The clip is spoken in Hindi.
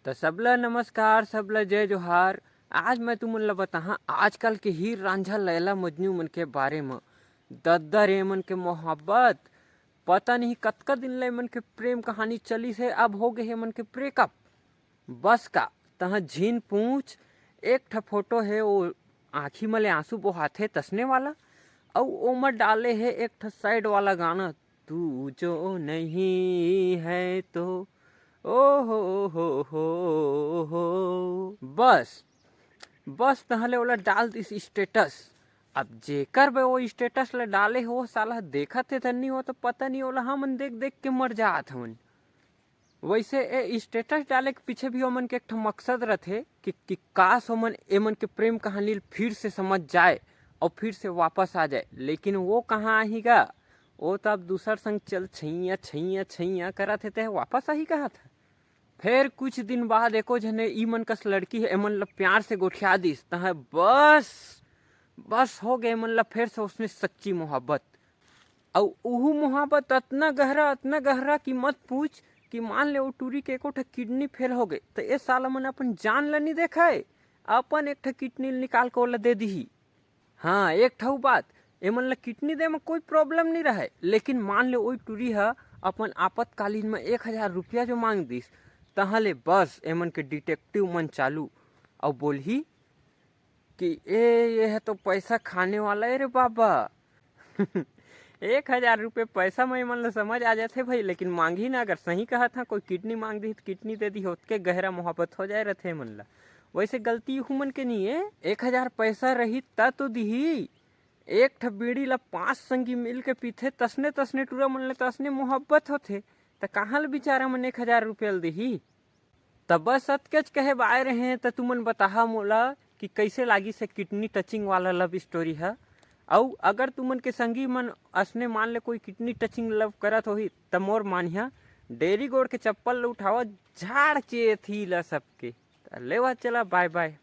तो सबला नमस्कार, सबला जय जोहार। आज मैं तुमन ला बताहा आजकल के हीर रांझा लैला मजनू मन के बारे में। दद्दर ए मन के मोहब्बत पता नहीं कतका दिन ले मन के प्रेम कहानी चली से, अब हो गए हे मन के ब्रेकअप। बस का तहाँ झीन पूछ एक ठा फोटो है, वो आँखी मले आंसू बहाथे तसने वाला, और ओमा डाले है एक ठा साइड वाला गाना, तू जो नहीं है तो ओ बस बस तहले ओला डाल दिस स्टेटस। अब जेकर बे वो स्टेटस ला डाले हो साला देखत थे तन्नी हो तो पता नहीं ओला हमन देख देख के मर जात हवन। वैसे ए स्टेटस डाले के पीछे भी ओमन के एक ठो मकसद रथे कि काश ओमन एमन के प्रेम कहानी फिर से समझ जाए और फिर से वापस आ जाए, लेकिन वो कहाँ आहीगा। वो तो अब दूसर संग चल छैया छैया छैया करत थे, वापस आही कहा था। फिर कुछ दिन बाद एको जने ई मन कस लड़की है एमन ला प्यार से गोठिया दिस, तह बस बस हो गए एमन ला फिर से उसने सच्ची मोहब्बत। और उहू मोहब्बत इतना गहरा कि मत पूछ। कि मान ले वो टूरी के एको ठा किडनी फेल हो गए तो ये साला मन अपन जान ला नहीं देखा है, अपन एक ठा किडनी निकाल के ओला दे दी। हाँ, एक ठा बात, एमन ला किडनी दे में कोई प्रॉब्लम नहीं रहे, लेकिन मान ले वही टूरी है अपन आपातकालीन में 1000 रुपया जो मांग दिस, तहले बस एमन के डिटेक्टिव मन चालू और बोलही कि ये है तो पैसा खाने वाला है रे बाबा। 1000 रुपये पैसा में मन ला समझ आ जाते भाई, लेकिन मांगी ना। अगर सही कहा था कोई किडनी मांग दी तो किडनी दे दी, होत गहरा मोहब्बत हो जाए रथे मन ला। वैसे गलती हुमन के नहीं है, 1000 पैसा रही ता तो दिही। एक ठा बीड़ी ला 5 संगी मिल के पीथे तसने तसने टूरा मन ला तसने मोहब्बत होथे, तो कहाँ ले बेचारा मन 1000 रुपया दिही। तब बस अतकेच कहे आए रहे तो तुमन बताहा मोला कि कैसे लागी से किडनी टचिंग वाला लव स्टोरी है। और अगर तुमन के संगी मन असने मान ले कोई किडनी टचिंग लव करत होही त मोर मानिया डेरी गोड़ के चप्पल उठावा झाड़ चे थी ला सबके। लेवा चला, बाय बाय।